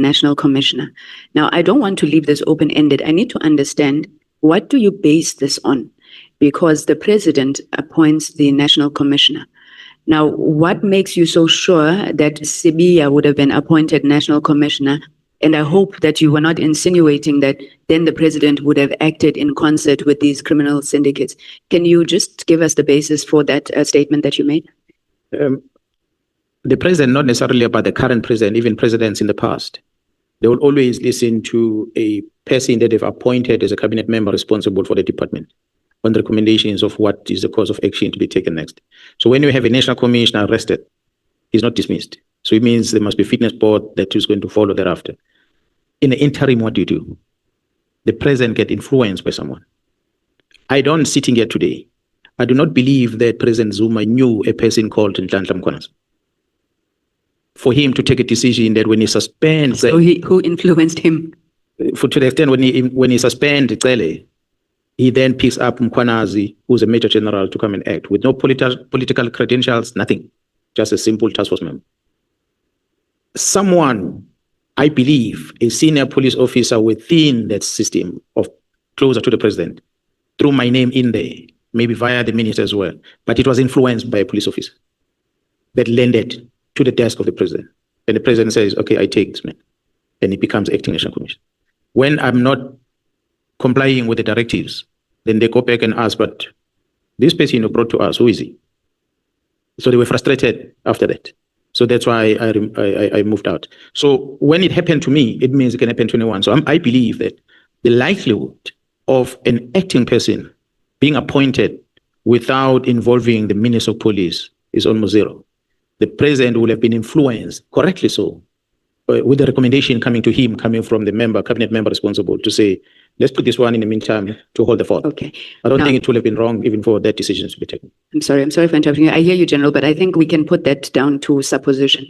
National Commissioner. Now, I don't want to leave this open-ended. I need to understand, what do you base this on? Because the president appoints the National Commissioner. Now, what makes you so sure that Sibiya would have been appointed National Commissioner? And I hope that you were not insinuating that then the president would have acted in concert with these criminal syndicates. Can you just give us the basis for that statement that you made? The president, not necessarily about the current president, even presidents in the past, they will always listen to a person that they've appointed as a cabinet member responsible for the department on the recommendations of what is the course of action to be taken next. So when you have a national commissioner arrested, he's not dismissed. So it means there must be a fitness board that is going to follow thereafter. In the interim, what do you do? The president get influenced by someone. I don't, sitting here today, I do not believe that President Zuma knew a person called Mkhwanazi. For him to take a decision that when he suspends... So who influenced him? To the extent when he suspends Cele, he then picks up Mkhwanazi, who's a major general, to come and act with no political credentials, nothing, just a simple task force member. Someone, I believe, a senior police officer within that system of closer to the president, threw my name in there, maybe via the minister as well, but it was influenced by a police officer that landed to the desk of the president. And the president says, okay, I take this man. And he becomes acting national commissioner. When I'm not complying with the directives, then they go back and ask, but this person you brought to us, who is he? So they were frustrated after that. So that's why I moved out. So when it happened to me, it means it can happen to anyone. So I believe that the likelihood of an acting person being appointed without involving the minister of police is almost zero. The president will have been influenced, correctly so, with the recommendation coming to him, coming from the cabinet member responsible to say, let's put this one in the meantime to hold the fort. Okay. I don't think it will have been wrong even for that decision to be taken. I'm sorry for interrupting you. I hear you, General, but I think we can put that down to supposition.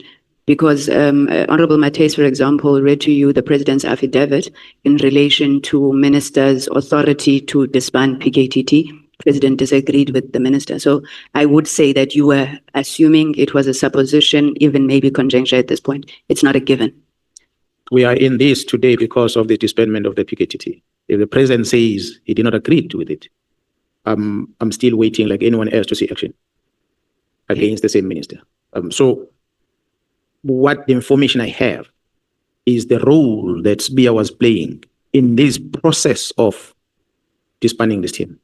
Because Honorable Mates, for example, read to you the president's affidavit in relation to ministers' authority to disband PKTT. President disagreed with the minister. So I would say that you were assuming it was a supposition, even maybe conjecture at this point. It's not a given. We are in this today because of the disbandment of the PKTT. If the president says he did not agree with it, I'm still waiting like anyone else to see action against the same minister. So what the information I have is the role that Sibiya was playing in this process of disbanding this team.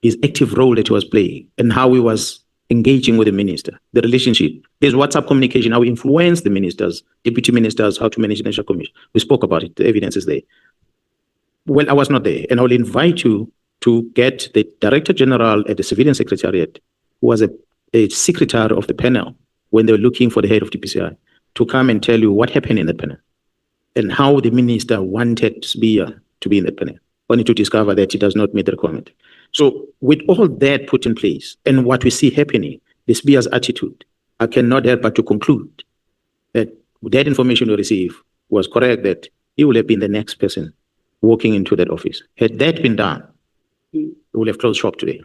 His active role that he was playing and how he was engaging with the minister, the relationship. There's WhatsApp communication, how he influenced the ministers, deputy ministers, how to manage the National Commission. We spoke about it. The evidence is there. Well, I was not there. And I will invite you to get the Director General at the Civilian Secretariat, who was a secretary of the panel when they were looking for the head of DPCI, to come and tell you what happened in that panel and how the minister wanted Sibiya to be in that panel, only to discover that he does not meet the requirement. So with all that put in place and what we see happening, the Sibiya's attitude, I cannot help but to conclude that that information we receive was correct, that he would have been the next person walking into that office. Had that been done, we would have closed shop today.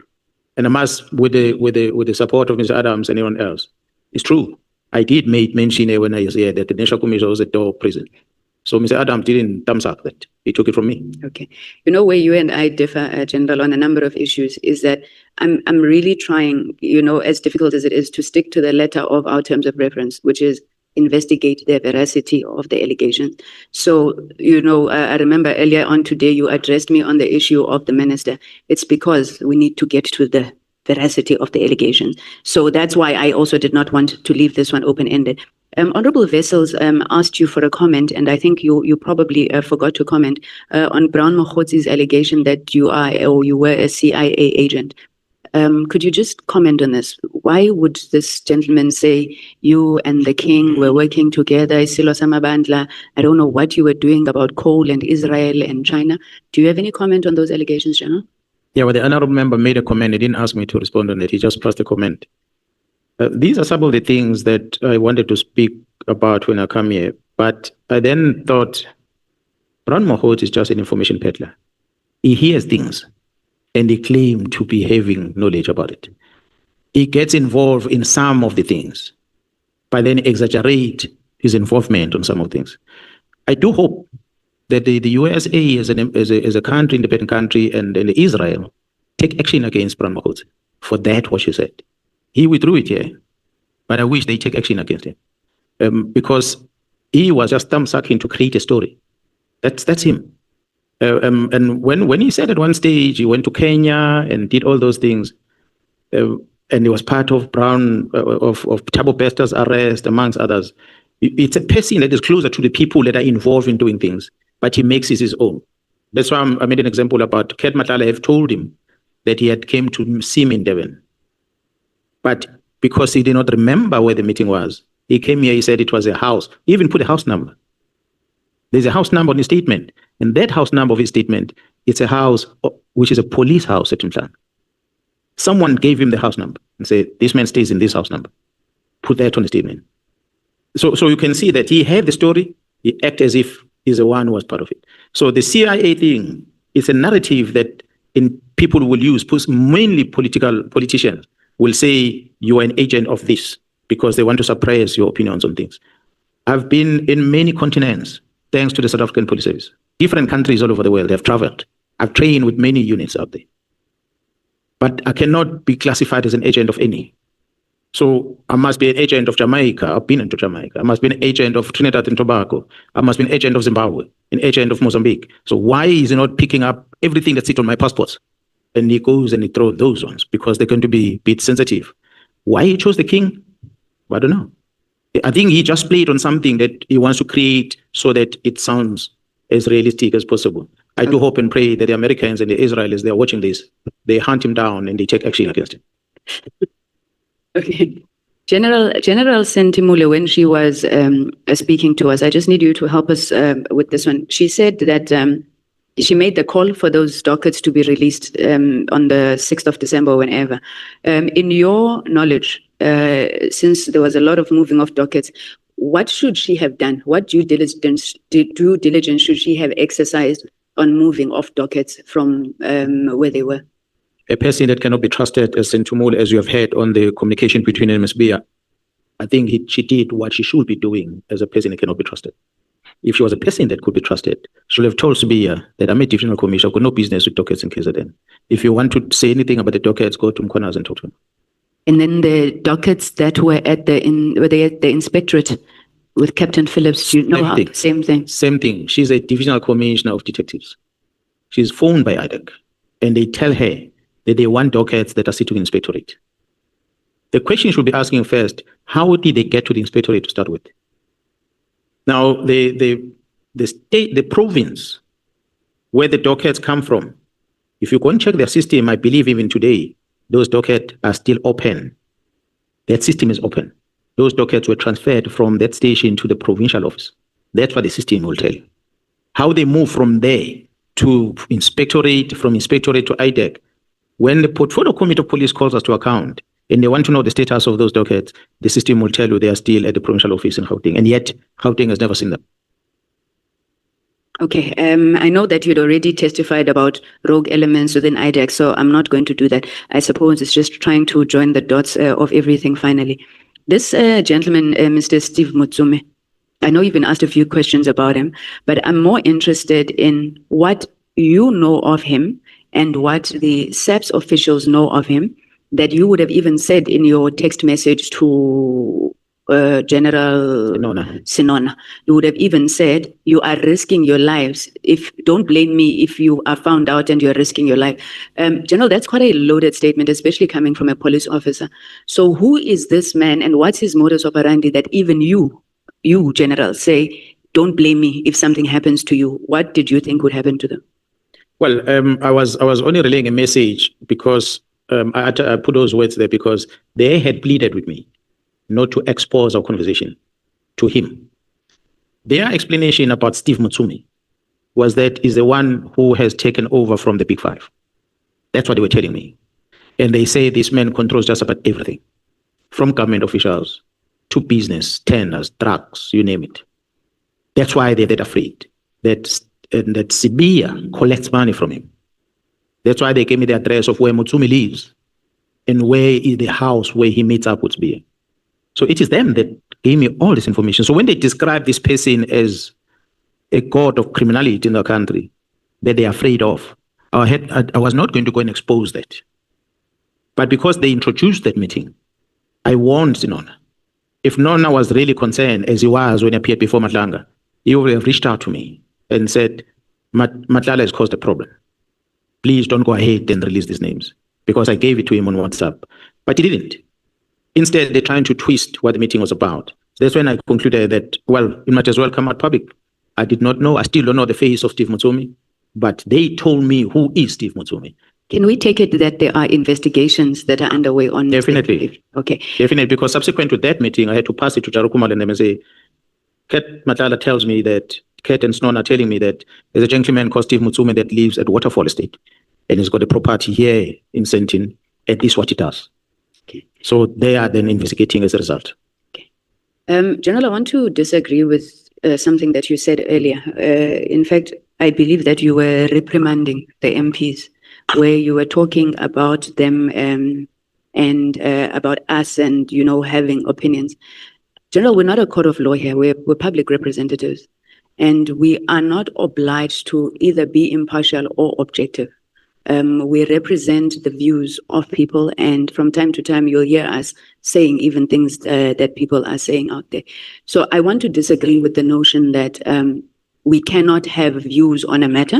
And I must, with the support of Mr. Adams and anyone else, it's true. I did mention when I was here that the National Commission was a door prison. So Mr. Adams didn't thumbs up that. He took it from me. Okay. You know where you and I differ, General, on a number of issues is that I'm really trying, as difficult as it is, to stick to the letter of our terms of reference, which is investigate the veracity of the allegations. So, I remember earlier on today, you addressed me on the issue of the minister. It's because we need to get to the veracity of the allegations. So that's why I also did not want to leave this one open-ended. Honorable Wessels asked you for a comment, and I think you probably forgot to comment on Brown Mogotshi's allegation that you were a CIA agent. Could you just comment on this? Why would this gentleman say you and the king were working together, Silo Samabandla? I don't know what you were doing about coal and Israel and China. Do you have any comment on those allegations, General? Yeah, well, the honorable member made a comment. He didn't ask me to respond on it. He just passed a comment. These are some of the things that I wanted to speak about when I come here. But I then thought, Brown Mogotshi is just an information peddler. He hears things and he claims to be having knowledge about it. He gets involved in some of the things, but then exaggerate his involvement on some of things. I do hope that the USA as a country, independent country, and Israel take action against Brown Mogotshi for that what she said. He withdrew it here, but I wish they take action against him because he was just thumb sucking to create a story. That's him. And when he said at one stage he went to Kenya and did all those things, and he was part of of Thabo Bester's arrest, amongst others. It's a person that is closer to the people that are involved in doing things, but he makes it his own. That's why I made an example about Ket Matlala have told him that he had came to see me in Devon. But because he did not remember where the meeting was, he came here, he said it was a house. He even put a house number. There's a house number on his statement. And that house number of his statement, it's a house which is a police house at Mkhwanazi. Someone gave him the house number and said, this man stays in this house number. Put that on the statement. So you can see that he had the story, he acted as if he's the one who was part of it. So the CIA thing is a narrative that people will use, mainly politicians will say you are an agent of this because they want to suppress your opinions on things. I've been in many continents, thanks to the South African Police Service. Different countries all over the world, I've traveled. I've trained with many units out there. But I cannot be classified as an agent of any. So I must be an agent of Jamaica. I've been into Jamaica. I must be an agent of Trinidad and Tobago. I must be an agent of Zimbabwe, an agent of Mozambique. So why is he not picking up everything that's on my passports? And he goes and he throws those ones because they're going to be a bit sensitive. Why he chose the king? I don't know. I think he just played on something that he wants to create so that it sounds as realistic as possible. I do hope and pray that the Americans and the Israelis, they're watching this. They hunt him down and they take action against him. Okay. General Sentimule, when she was speaking to us, I just need you to help us with this one. She said that she made the call for those dockets to be released on the 6th of December, whenever. In your knowledge, since there was a lot of moving of dockets, what should she have done? What due diligence should she have exercised on moving off dockets from where they were? A person that cannot be trusted, as Sentumul, as you have heard on the communication between MSB, I think she did what she should be doing as a person that cannot be trusted. If she was a person that could be trusted, she would have told Sibia that I'm a divisional commissioner, I've got no business with dockets in KZN. If you want to say anything about the dockets, go to Mkhwanazi and talk to him. And then the dockets that were at the inspectorate with Captain Phillips, you know, same thing. Same thing. She's a divisional commissioner of detectives. She's phoned by IDEC, and they tell her that they want dockets that are sitting in inspectorate. The question you should be asking first, how did they get to the inspectorate to start with? Now, the state, the province where the dockets come from, if you go and check their system, I believe even today, those dockets are still open. That system is open. Those dockets were transferred from that station to the provincial office. That's what the system will tell you. How they move from there to inspectorate, from inspectorate to IDEC. When the portfolio committee of police calls us to account and they want to know the status of those dockets, the system will tell you they are still at the provincial office in Gauteng, and yet Gauteng has never seen them. Okay, I know that you'd already testified about rogue elements within IDEC, so I'm not going to do that. I suppose it's just trying to join the dots of everything finally. This gentleman, Mr. Steve Mutsume, I know you've been asked a few questions about him, but I'm more interested in what you know of him and what the SAPS officials know of him that you would have even said in your text message to General Sinona. You would have even said, you are risking your lives. Don't blame me if you are found out and you're risking your life. General, that's quite a loaded statement, especially coming from a police officer. So who is this man and what's his modus operandi that even you, General, say, don't blame me if something happens to you? What did you think would happen to them? Well, I was only relaying a message because I put those words there because they had pleaded with me not to expose our conversation to him. Their explanation about Steve Mutsume was that he's the one who has taken over from the Big Five. That's what they were telling me. And they say this man controls just about everything, from government officials to business, tenders, drugs, you name it. That's why they're that afraid that Sibia collects money from him. That's why they gave me the address of where Mutsume lives and where is the house where he meets up with Sibia. So it is them that gave me all this information. So when they describe this person as a god of criminality in the country that they are afraid of. I was not going to go and expose that. But because they introduced that meeting, I warned Sinona. If Nona was really concerned, as he was when he appeared before Matlanga, he would have reached out to me and said, Matlala has caused a problem. Please don't go ahead and release these names, because I gave it to him on WhatsApp. But he didn't. Instead, they're trying to twist what the meeting was about. That's when I concluded that, well, it might as well come out public. I did not know. I still don't know the face of Steve Mutsumi, but they told me who is Steve Mutsumi. Can we take it that there are investigations that are underway on? Definitely. Okay. Definitely, because subsequent to that meeting, I had to pass it to Jarukumal and them and say, Kat Matlala tells me that, Kat and Snon are telling me that there's a gentleman called Steve Mutsumi that lives at Waterfall Estate, and he's got a property here in Sentin, and this is what he does. Okay. So they are then investigating as a result. Okay. General, I want to disagree with something that you said earlier. In fact, I believe that you were reprimanding the MPs, where you were talking about them and about us and, having opinions. General, we're not a court of law here. We're public representatives, and we are not obliged to either be impartial or objective. We represent the views of people, and from time to time, you'll hear us saying even things that people are saying out there. So I want to disagree with the notion that we cannot have views on a matter.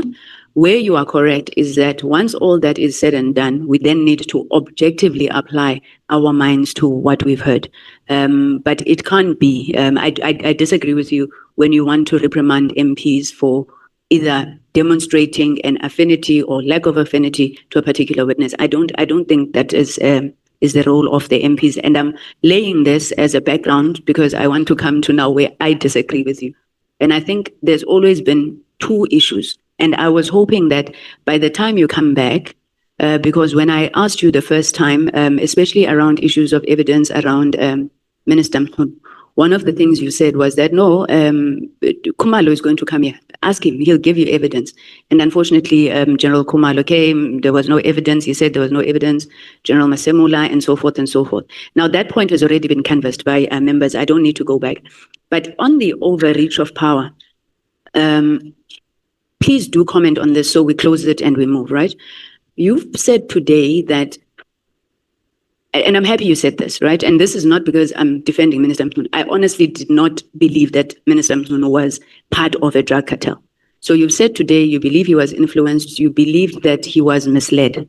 Where you are correct is that once all that is said and done, we then need to objectively apply our minds to what we've heard. But it can't be. I disagree with you when you want to reprimand MPs for either demonstrating an affinity or lack of affinity to a particular witness. I don't think that is the role of the MPs. And I'm laying this as a background because I want to come to now where I disagree with you. And I think there's always been two issues. And I was hoping that by the time you come back, because when I asked you the first time, especially around issues of evidence around Minister Mkhwanazi, one of the things you said was that, no, Khumalo is going to come here. Ask him, he'll give you evidence. And unfortunately, General Khumalo came, there was no evidence. He said there was no evidence. General Masemula, and so forth and so forth. Now, that point has already been canvassed by members. I don't need to go back. But on the overreach of power, please do comment on this so we close it and we move, right? You've said today that, and I'm happy you said this, right? And this is not because I'm defending Minister Mkhwanazi. I honestly did not believe that Minister Mkhwanazi was part of a drug cartel. So you've said today you believe he was influenced, you believed that he was misled.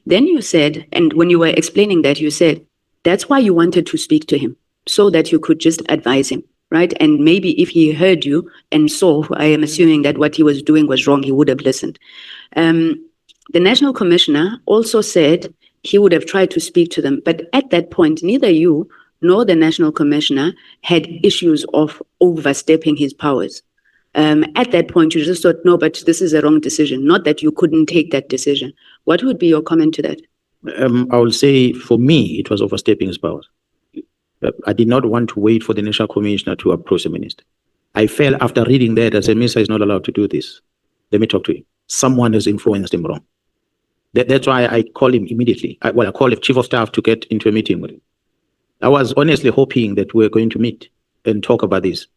Then you said, and when you were explaining that, you said, that's why you wanted to speak to him, so that you could just advise him, right? And maybe if he heard you and saw, I am assuming that what he was doing was wrong, he would have listened. The National Commissioner also said he would have tried to speak to them. But at that point, neither you nor the National Commissioner had issues of overstepping his powers. At that point, you just thought, no, but this is a wrong decision. Not that you couldn't take that decision. What would be your comment to that? I will say, for me, it was overstepping his powers. I did not want to wait for the National Commissioner to approach the minister. I felt after reading that, I said, Minister is not allowed to do this. Let me talk to him. Someone has influenced him wrong. That's why I called him immediately. I called the Chief of Staff to get into a meeting with him. I was honestly hoping that we're going to meet and talk about this.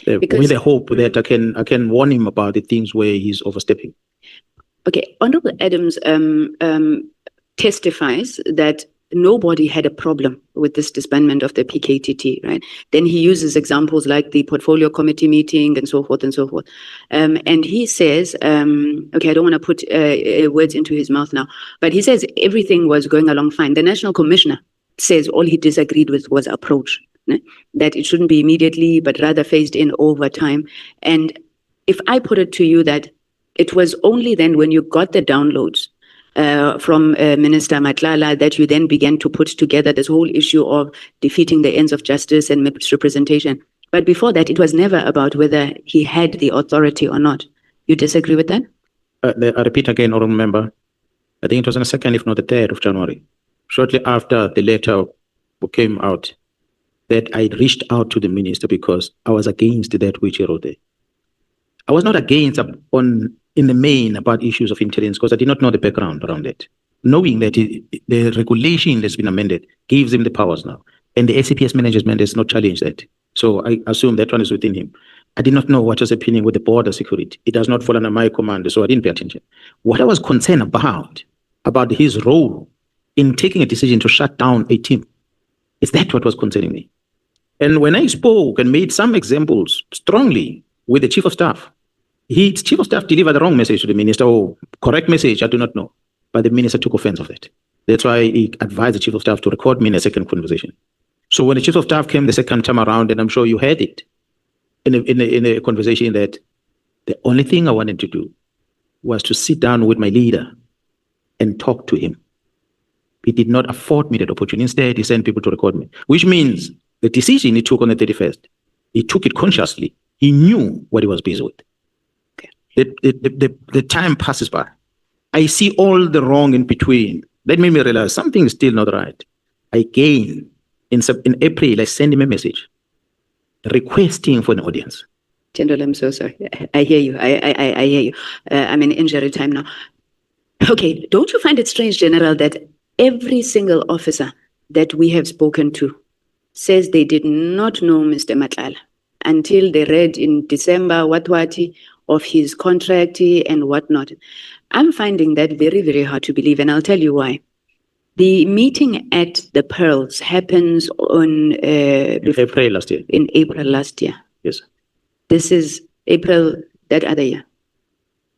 With the hope that I can warn him about the things where he's overstepping. Okay, Honorable Adams testifies that nobody had a problem with this disbandment of the PKTT, right? Then he uses examples like the portfolio committee meeting and so forth and so forth. And he says, okay, I don't want to put words into his mouth now, but he says everything was going along fine. The National Commissioner says all he disagreed with was approach, né? That it shouldn't be immediately, but rather phased in over time. And if I put it to you that it was only then when you got the downloads from Minister Matlala that you then began to put together this whole issue of defeating the ends of justice and misrepresentation. But before that, it was never about whether he had the authority or not. You disagree with that? I repeat again, I remember, I think it was on the 2nd, if not the 3rd of January, shortly after the letter came out, that I reached out to the minister because I was against that which he wrote there. I was not against in the main about issues of intelligence because I did not know the background around it. Knowing that the regulation that's been amended gives him the powers now. And the SAPS management has not challenged that. So I assume that one is within him. I did not know what was happening with the border security. It does not fall under my command, so I didn't pay attention. What I was concerned about his role in taking a decision to shut down a team, is that what was concerning me? And when I spoke and made some examples strongly with the chief of staff, his chief of staff delivered the wrong message to the minister, or correct message, I do not know. But the minister took offense of that. That's why he advised the chief of staff to record me in a second conversation. So when the chief of staff came the second time around, and I'm sure you heard it in a conversation, that the only thing I wanted to do was to sit down with my leader and talk to him. He did not afford me that opportunity. Instead, he sent people to record me, which means the decision he took on the 31st, he took it consciously. He knew what he was busy with. The time passes by. I see all the wrong in between. That made me realize something is still not right. Again, in April, I sent him a message requesting for an audience. General, I'm so sorry. I hear you. I hear you. I'm in injury time now. Okay, don't you find it strange, General, that every single officer that we have spoken to says they did not know Mr. Matlala until they read in December what of his contract and whatnot. I'm finding that very, very hard to believe, and I'll tell you why. The meeting at the Pearls happens on April last year. In April last year. Yes. This is April that other year.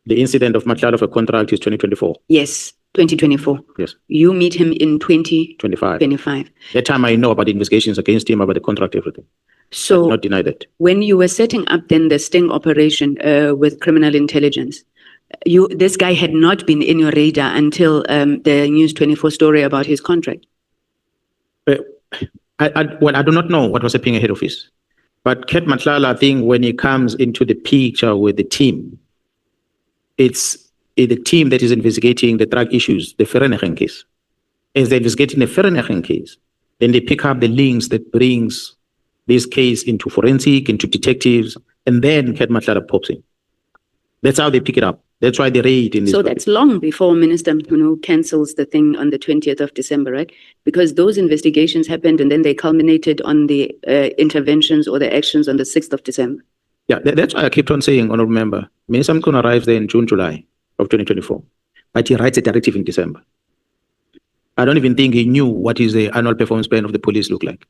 The incident of Matlala of a contract is 2024. Yes, 2024. Yes. You meet him in 2025. That time I know about the investigations against him, about the contract, everything. So not deny that. When you were setting up then the sting operation with criminal intelligence, this guy had not been in your radar until the News 24 story about his contract. I do not know what was happening ahead of this. But Ket Matlala, I think when he comes into the picture with the team, it's the team that is investigating the drug issues, the Vereeniging case. As they're investigating the Vereeniging case, then they pick up the links that brings this case into forensic, into detectives, and then Ket Matlala pops in. That's how they pick it up. That's why they raid in this. So that's long before Minister Mkhwanazi cancels the thing on the 20th of December, right? Because those investigations happened and then they culminated on the interventions or the actions on the 6th of December. Yeah, that's why I kept on saying, honorable member, Minister Mkhwanazi arrives there in June, July of 2024, but he writes a directive in December. I don't even think he knew what is the annual performance plan of the police look like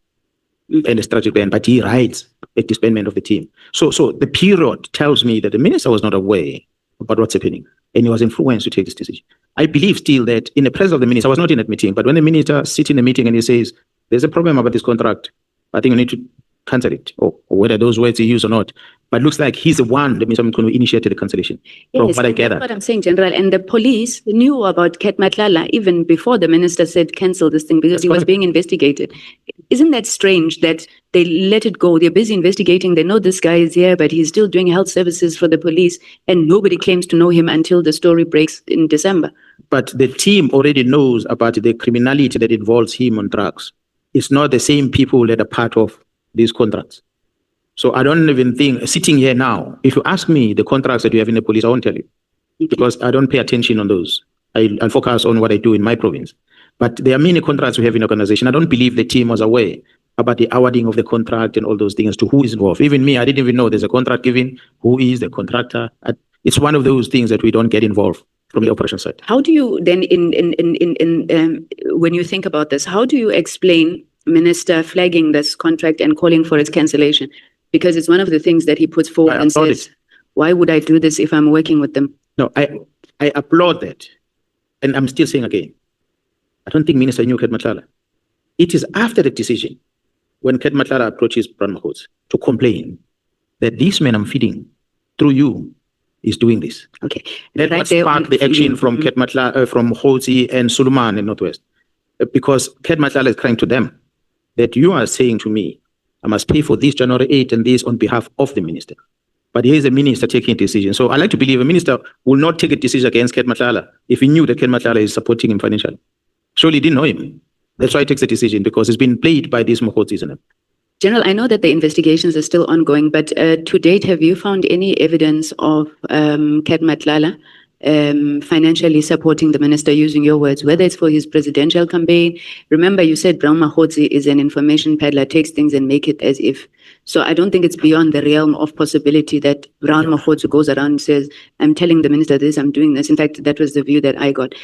and the strategic plan, but he writes a disbandment of the team. So the period tells me that the minister was not aware about what's happening, and he was influenced to take this decision. I believe still that in the presence of the minister, I was not in that meeting, but when the minister sits in the meeting and he says, there's a problem about this contract, I think we need to cancel it, or whether those words he used or not. But it looks like he's the one that Mr. Mkhwanazi initiated the cancellation. Yes, from what I gather. That's what I'm saying, General. And the police knew about Ket Matlala even before the minister said cancel this thing, because That's he was correct. being investigated. Isn't that strange that they let it go? They're busy investigating. They know this guy is here, but he's still doing health services for the police, and nobody claims to know him until the story breaks in December. But the team already knows about the criminality that involves him on drugs. It's not the same people that are part of these contracts. So I don't even think, sitting here now, if you ask me the contracts that you have in the police, I won't tell you, because I don't pay attention on those. I focus on what I do in my province. But there are many contracts we have in the organization. I don't believe the team was aware about the awarding of the contract and all those things, to who is involved. Even me, I didn't even know there's a contract given, who is the contractor. It's one of those things that we don't get involved from the operation side. How do you then, when you think about this, how do you explain Minister flagging this contract and calling for its cancellation? Because it's one of the things that he puts forward and says, why would I do this if I'm working with them? No, I applaud that. And I'm still saying again, I don't think Minister knew Ket Matlala. It is after the decision, when Ket Matlala approaches Brown Mogotshi to complain that this man I'm feeding through you is doing this. Okay. That right sparked the action from Ket Matlala, from Mogotshi and Suleiman in Northwest. Because Ket Matlala is crying to them that you are saying to me, I must pay for this January 8 and this on behalf of the minister. But here is a minister taking a decision. So I like to believe a minister will not take a decision against Ket Matlala if he knew that Ket Matlala is supporting him financially. Surely he didn't know him. That's why he takes a decision, because it's been played by these Mogotshi, isn't it? General, I know that the investigations are still ongoing, but to date, have you found any evidence of Ket Matlala financially supporting the minister, using your words, whether it's for his presidential campaign? Remember, you said Brown Mogotshi is an information peddler, takes things and make it as if So I don't think it's beyond the realm of possibility that Brown Mogotshi goes around and says, I'm telling the minister this, I'm doing this. In fact, that was the view that I got.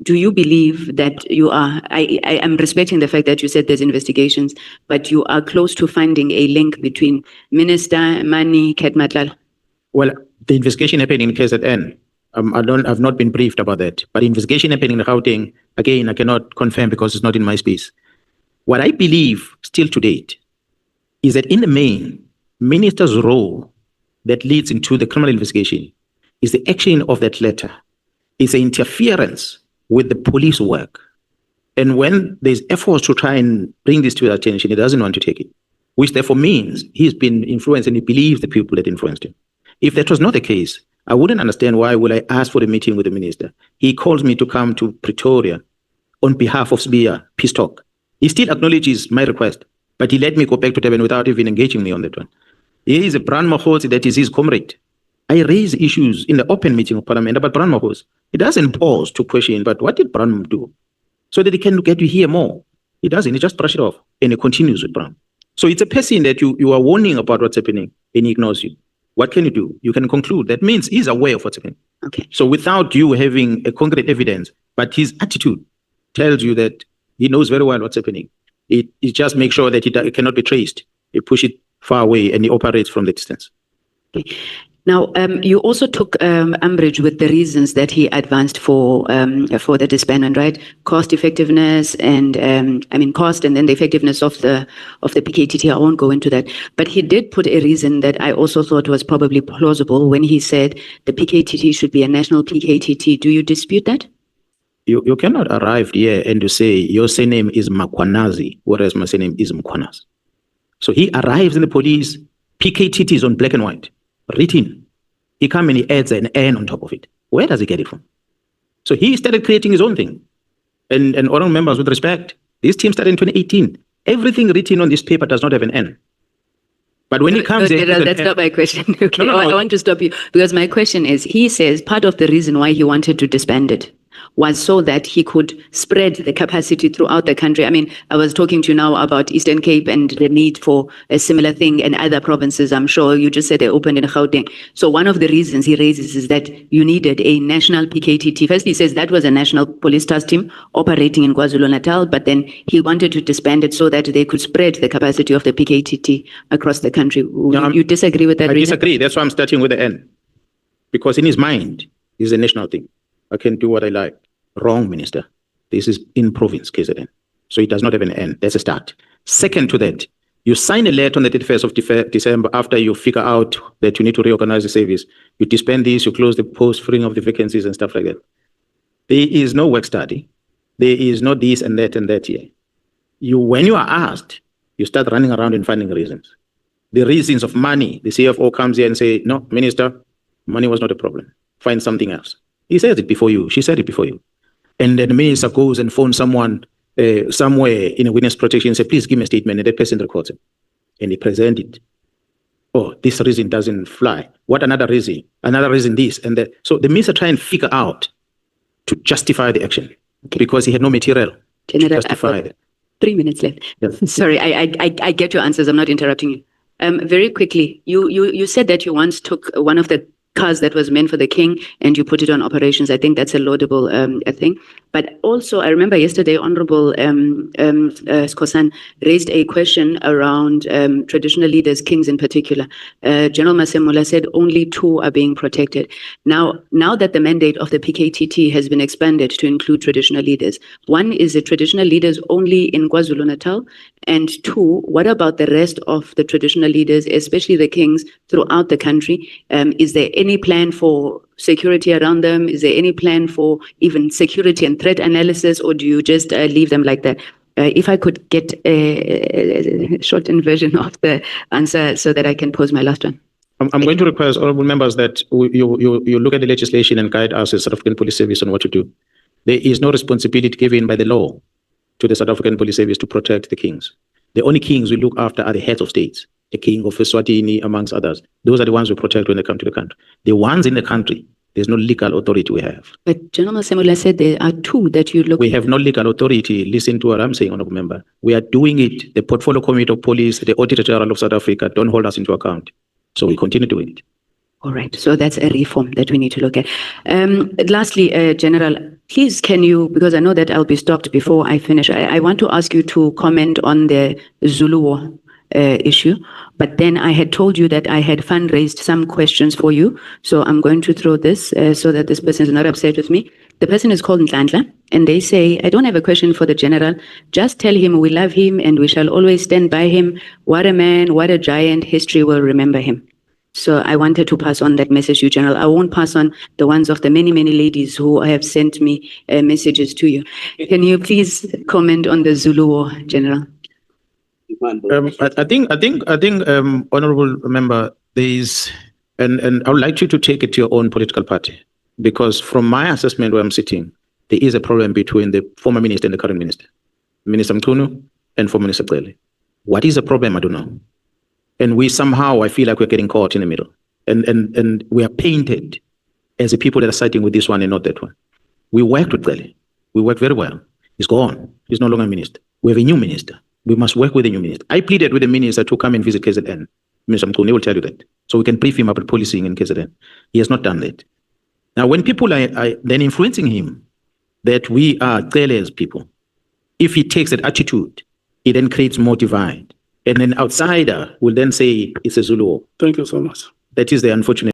Do you believe that you are, I am respecting the fact that you said there's investigations, but you are close to finding a link between Minister Mani Ketmatlala? Well, the investigation happened in KZN. I've not been briefed about that. But investigation happening in Gauteng, again, I cannot confirm because it's not in my space. What I believe still to date is that in the main, minister's role that leads into the criminal investigation is the action of that letter. It's an interference with the police work. And when there's efforts to try and bring this to their attention, he doesn't want to take it, which therefore means he's been influenced and he believes the people that influenced him. If that was not the case, I wouldn't understand why would I ask for a meeting with the minister. He calls me to come to Pretoria on behalf of SBIA, peace talk. He still acknowledges my request, but he let me go back to Durban without even engaging me on that one. He is a Brown Mogotshi that is his comrade. I raise issues in the open meeting of Parliament about Brown Mogotshi. He doesn't pause to question, but what did Brown do? So that he can get to hear more. He doesn't, he just brush it off and he continues with Brown. So it's a person that you are warning about what's happening and he ignores you. What can you do? You can conclude. That means he's aware of what's happening. Okay. So without you having a concrete evidence, but his attitude tells you that he knows very well what's happening. It just makes sure that it cannot be traced. He push it far away and he operates from the distance. Okay. Now, you also took umbrage with the reasons that he advanced for the disbandment, right? Cost effectiveness and cost, and then the effectiveness of the PKTT. I won't go into that, but he did put a reason that I also thought was probably plausible when he said the PKTT should be a national PKTT. Do you dispute that? You cannot arrive here and to say your surname is Mkhwanazi, whereas my surname is Mkhwanazi. So he arrives in the police, PKTT is on black and white, written. He comes and he adds an N on top of it. Where does he get it from? So he started creating his own thing. And honorable members, with respect, this team started in 2018. Everything written on this paper does not have an N. But when he comes in... That's not my question. Okay, No. I want to stop you because my question is, he says part of the reason why he wanted to disband it was so that he could spread the capacity throughout the country. I mean, I was talking to you now about Eastern Cape and the need for a similar thing in other provinces. I'm sure you just said they opened in Gauteng. So one of the reasons he raises is that you needed a national PKTT. First, he says that was a national police task team operating in KwaZulu-Natal, but then he wanted to disband it so that they could spread the capacity of the PKTT across the country. You disagree with that reason? I disagree. That's why I'm starting with the N. Because in his mind, it's a national thing. I can do what I like. Wrong, Minister. This is in province, KZN. So it does not have an N. That's a start. Second to that, you sign a letter on the 31st of December after you figure out that you need to reorganize the service. You disband this, you close the post, freeing of the vacancies and stuff like that. There is no work study. There is no this and that here. When you are asked, you start running around and finding reasons. The reasons of money, the CFO comes here and say, no, Minister, money was not a problem. Find something else. He says it before you. She said it before you. And then the minister goes and phones someone somewhere in a witness protection and says, please give me a statement. And that person records it. And he presents it. Oh, this reason doesn't fly. What another reason? Another reason this and that. So the minister try and figure out to justify the action because he had no material to justify it. 3 minutes left. Yes. Sorry, I get your answers. I'm not interrupting you. Very quickly, you said that you once took one of the cars that was meant for the king and you put it on operations. I think that's a laudable thing. But also, I remember yesterday, Honorable Skosan raised a question around traditional leaders, kings in particular. General Masemola said only 2 are being protected. Now that the mandate of the PKTT has been expanded to include traditional leaders, 1 is the traditional leaders only in KwaZulu-Natal, and 2, what about the rest of the traditional leaders, especially the kings throughout the country? Is there any plan for security around them? Is there any plan for even security and threat analysis, or do you just leave them like that? If I could get a shortened version of the answer so that I can pose my last one. I'm going to request honorable members that you look at the legislation and guide us as South African Police Service on what to do. There is no responsibility given by the law to the South African Police Service to protect the kings. The only kings we look after are the heads of states, the king of Eswatini, amongst others. Those are the ones we protect when they come to the country. The ones in the country, There's no legal authority we have. But General Semula said there are two that you look We have no legal authority. Listen to what I'm saying, Honorable Member. We are doing it. The Portfolio Committee of Police, the Auditor General of South Africa don't hold us into account. So we continue doing it. All right. So that's a reform that we need to look at. Lastly, General, please can you, because I know that I'll be stopped before I finish, I want to ask you to comment on the Zulu war issue. But then I had told you that I had fundraised some questions for you. So I'm going to throw this so that this person is not upset with me. The person is called Nhlanhla, and they say, I don't have a question for the General. Just tell him we love him and we shall always stand by him. What a man, what a giant. History will remember him. So I wanted to pass on that message to you, General. I won't pass on the ones of the many, many ladies who have sent me messages to you. Can you please comment on the Zulu war, General? I think, Honorable Member, there is, and I would like you to take it to your own political party, because from my assessment where I'm sitting, there is a problem between the former minister and the current minister, Minister Mkhwanazi and former Minister Cele. What is the problem? I don't know. And we somehow, I feel like we're getting caught in the middle, and we are painted as the people that are siding with this one and not that one. We worked with Cele. We worked very well. He's gone. He's no longer a minister. We have a new minister. We must work with the new minister. I pleaded with the minister to come and visit KZN. Mr. Mkhwanazi will tell you that. So we can brief him about policing in KZN. He has not done that. Now, when people are then influencing him that we are Cele's people, if he takes that attitude, it then creates more divide. And an outsider will then say it's a Zulu war. Thank you so much. That is the unfortunate